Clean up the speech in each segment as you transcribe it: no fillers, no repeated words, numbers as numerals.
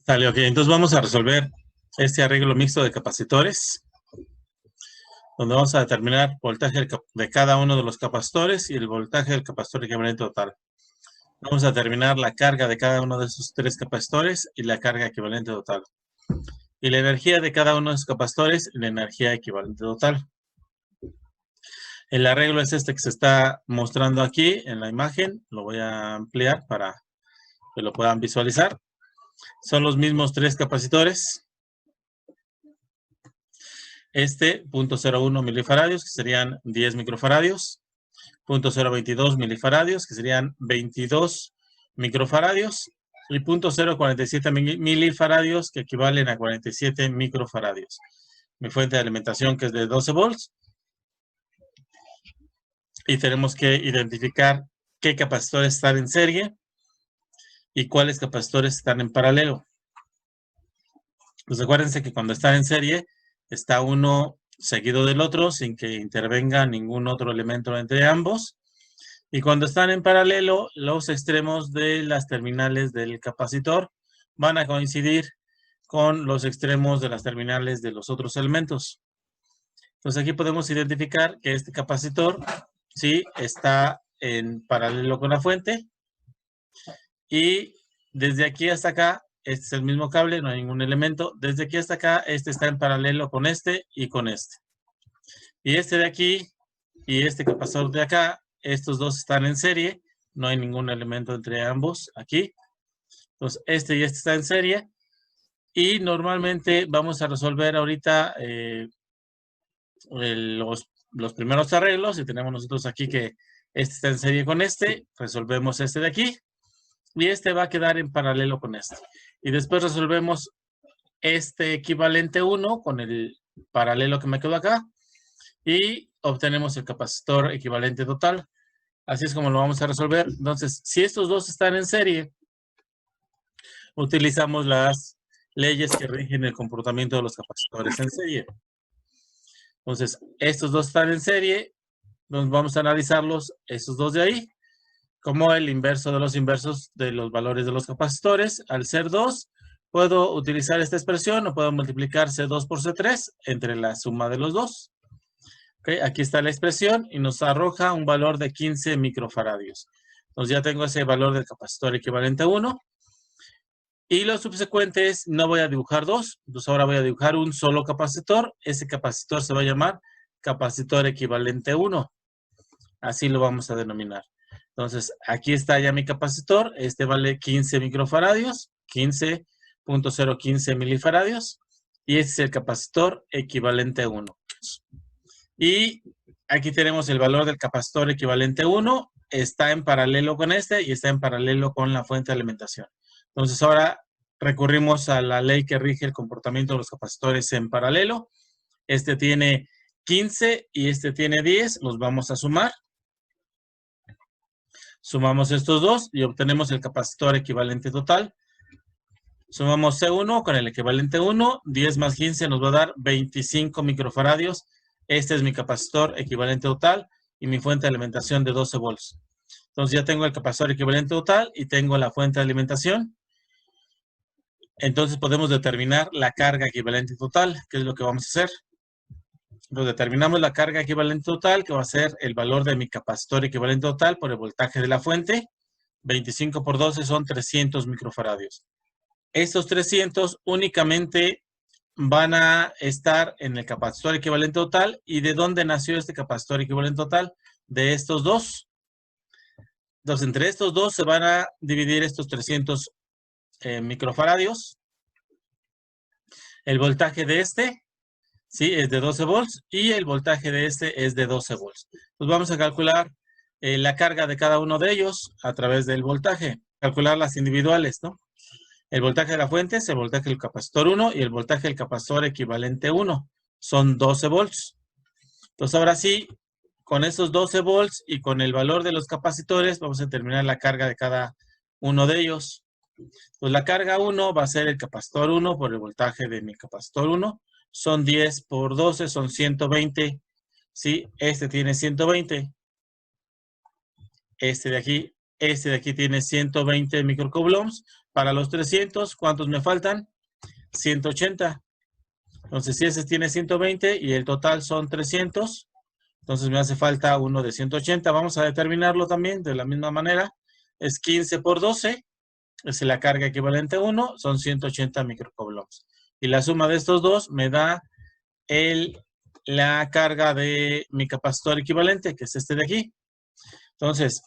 Sale, ok. Entonces vamos a resolver este arreglo mixto de capacitores, donde vamos a determinar voltaje de cada uno de los capacitores y el voltaje del capacitor equivalente total. Vamos a determinar la carga de cada uno de esos tres capacitores y la carga equivalente total. Y la energía de cada uno de esos capacitores y la energía equivalente total. El arreglo es este que se está mostrando aquí en la imagen. Lo voy a ampliar para que lo puedan visualizar. Son los mismos tres capacitores. Este, 0.01 milifaradios, que serían 10 microfaradios. 0.022 milifaradios, que serían 22 microfaradios. Y 0.047 milifaradios, que equivalen a 47 microfaradios. Mi fuente de alimentación, que es de 12 volts. Y tenemos que identificar qué capacitores están en serie y cuáles capacitores están en paralelo. Pues acuérdense que cuando están en serie, está uno seguido del otro sin que intervenga ningún otro elemento entre ambos. Y cuando están en paralelo, los extremos de las terminales del capacitor van a coincidir con los extremos de las terminales de los otros elementos. Entonces aquí podemos identificar que este capacitor sí está en paralelo con la fuente. Y desde aquí hasta acá, este es el mismo cable, no hay ningún elemento. Desde aquí hasta acá, este está en paralelo con este y con este. Y este de aquí y este capacitor de acá, estos dos están en serie. No hay ningún elemento entre ambos aquí. Entonces, este y este está en serie. Y normalmente vamos a resolver ahorita los primeros arreglos. Y tenemos nosotros aquí que este está en serie con este. Resolvemos este de aquí. Y este va a quedar en paralelo con este. Y después resolvemos este equivalente 1 con el paralelo que me quedó acá. Y obtenemos el capacitor equivalente total. Así es como lo vamos a resolver. Entonces, si estos dos están en serie, utilizamos las leyes que rigen el comportamiento de los capacitores en serie. Entonces, estos dos están en serie. Entonces, vamos a analizarlos, estos dos de ahí, como el inverso de los inversos de los valores de los capacitores. Al ser 2, puedo utilizar esta expresión o puedo multiplicar C2 por C3 entre la suma de los dos. Okay, aquí está la expresión y nos arroja un valor de 15 microfaradios. Entonces ya tengo ese valor del capacitor equivalente a 1. Y los subsecuentes no voy a dibujar dos. Entonces ahora voy a dibujar un solo capacitor. Ese capacitor se va a llamar capacitor equivalente 1. Así lo vamos a denominar. Entonces, aquí está ya mi capacitor. Este vale 15 microfaradios, 15.015 milifaradios. Y este es el capacitor equivalente 1. Y aquí tenemos el valor del capacitor equivalente 1. Está en paralelo con este y está en paralelo con la fuente de alimentación. Entonces, ahora recurrimos a la ley que rige el comportamiento de los capacitores en paralelo. Este tiene 15 y este tiene 10. Los vamos a sumar. Sumamos estos dos y obtenemos el capacitor equivalente total. Sumamos C1 con el equivalente 1. 10 más 15 nos va a dar 25 microfaradios. Este es mi capacitor equivalente total y mi fuente de alimentación de 12 volts. Entonces ya tengo el capacitor equivalente total y tengo la fuente de alimentación. Entonces podemos determinar la carga equivalente total, que es lo que vamos a hacer. Nos determinamos la carga equivalente total, que va a ser el valor de mi capacitor equivalente total por el voltaje de la fuente. 25 por 12 son 300 microfaradios. Estos 300 únicamente van a estar en el capacitor equivalente total. ¿Y de dónde nació este capacitor equivalente total? De estos dos. Entonces, entre estos dos se van a dividir estos 300 microfaradios. El voltaje de este, ¿sí? Es de 12 volts y el voltaje de este es de 12 volts. Pues vamos a calcular la carga de cada uno de ellos a través del voltaje. Calcular las individuales, ¿no? El voltaje de la fuente es el voltaje del capacitor 1 y el voltaje del capacitor equivalente 1. Son 12 volts. Entonces, ahora sí, con esos 12 volts y con el valor de los capacitores, vamos a determinar la carga de cada uno de ellos. Pues la carga 1 va a ser el capacitor 1 por el voltaje de mi capacitor 1. Son 10 por 12, son 120. ¿Sí? Este tiene 120. Este de aquí tiene 120 microcoulombs. Para los 300, ¿cuántos me faltan? 180. Entonces, si ese tiene 120 y el total son 300, entonces me hace falta uno de 180. Vamos a determinarlo también de la misma manera. Es 15 por 12, es la carga equivalente a 1, son 180 microcoulombs. Y la suma de estos dos me da la carga de mi capacitor equivalente, que es este de aquí. Entonces,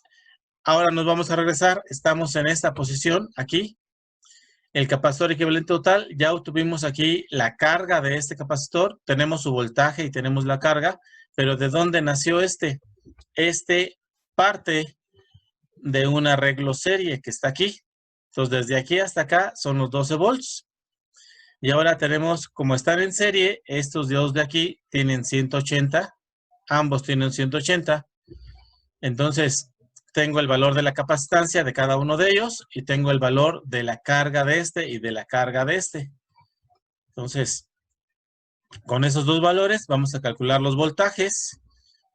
ahora nos vamos a regresar. Estamos en esta posición, aquí. El capacitor equivalente total, ya obtuvimos aquí la carga de este capacitor. Tenemos su voltaje y tenemos la carga. Pero ¿de dónde nació este? Este parte de un arreglo serie que está aquí. Entonces, desde aquí hasta acá son los 12 volts. Y ahora tenemos, como están en serie, estos dos de aquí tienen 180. Ambos tienen 180. Entonces, tengo el valor de la capacitancia de cada uno de ellos y tengo el valor de la carga de este y de la carga de este. Entonces, con esos dos valores vamos a calcular los voltajes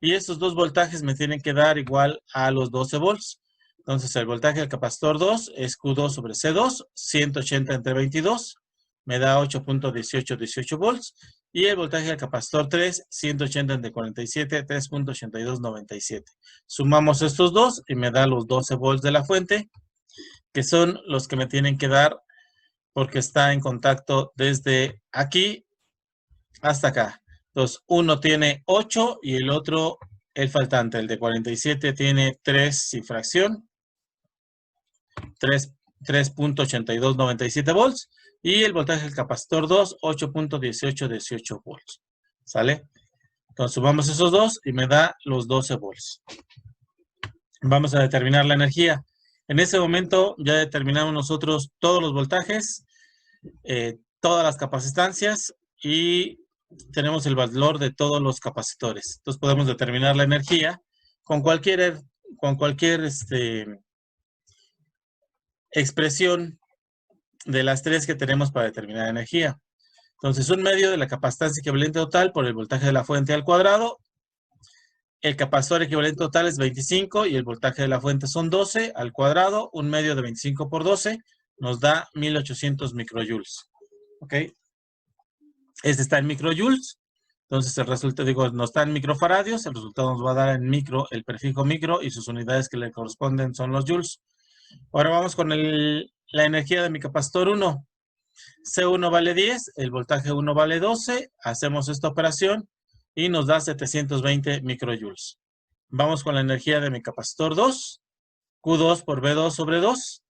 y estos dos voltajes me tienen que dar igual a los 12 volts. Entonces, el voltaje del capacitor 2 es Q2 sobre C2, 180 entre 22, me da 8.1818 volts. Y el voltaje del capacitor 3, 180 entre 47, 3.8297. Sumamos estos dos y me da los 12 volts de la fuente, que son los que me tienen que dar porque está en contacto desde aquí hasta acá. Entonces, uno tiene 8 y el otro, el faltante, el de 47, tiene 3 y fracción. 3.8297 volts. Y el voltaje del capacitor 2, 8.1818 volts. ¿Sale? Entonces sumamos esos dos y me da los 12 volts. Vamos a determinar la energía. En ese momento ya determinamos nosotros todos los voltajes, todas las capacitancias y tenemos el valor de todos los capacitores. Entonces podemos determinar la energía con cualquier expresión de las tres que tenemos para determinar energía. Entonces, un medio de la capacitancia equivalente total por el voltaje de la fuente al cuadrado. El capacitor equivalente total es 25 y el voltaje de la fuente son 12 al cuadrado. Un medio de 25 por 12 nos da 1800 microjoules. ¿Ok? Este está en microjoules. Entonces, el resultado, no está en microfaradios. El resultado nos va a dar en micro, el prefijo micro y sus unidades que le corresponden son los joules. Ahora vamos con la energía de mi capacitor 1. C1 vale 10, el voltaje 1 vale 12. Hacemos esta operación y nos da 720 microjoules. Vamos con la energía de mi capacitor 2. Q2 por B2 sobre 2.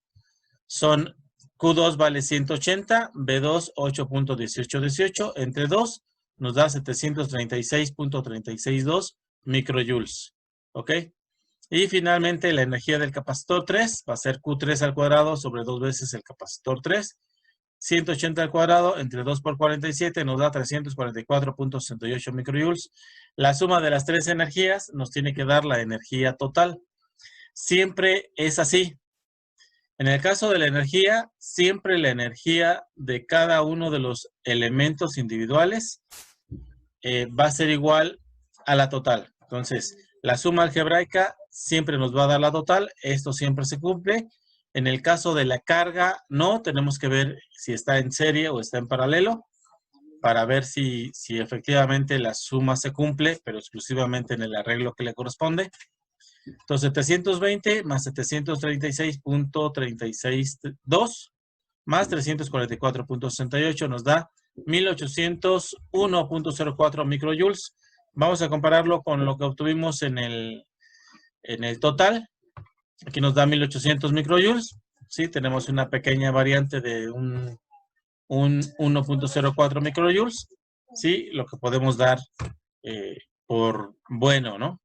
Q2 vale 180, B2 8.1818. Entre 2 nos da 736.362 microjoules. ¿Ok? Y finalmente la energía del capacitor 3 va a ser Q3 al cuadrado sobre 2 veces el capacitor 3. 180 al cuadrado entre 2 por 47 nos da 344.68 microjoules. La suma de las tres energías nos tiene que dar la energía total. Siempre es así. En el caso de la energía, siempre la energía de cada uno de los elementos individuales va a ser igual a la total. Entonces, la suma algebraica siempre nos va a dar la total. Esto siempre se cumple. En el caso de la carga, no. Tenemos que ver si está en serie o está en paralelo para ver si efectivamente la suma se cumple, pero exclusivamente en el arreglo que le corresponde. Entonces, 720 más 736.362 más 344.68 nos da 1801.04 microjoules. Vamos a compararlo con lo que obtuvimos en el total. Aquí nos da 1800 microjoules. Sí, tenemos una pequeña variante de un 1.04 microjoules. Sí, lo que podemos dar por bueno, ¿no?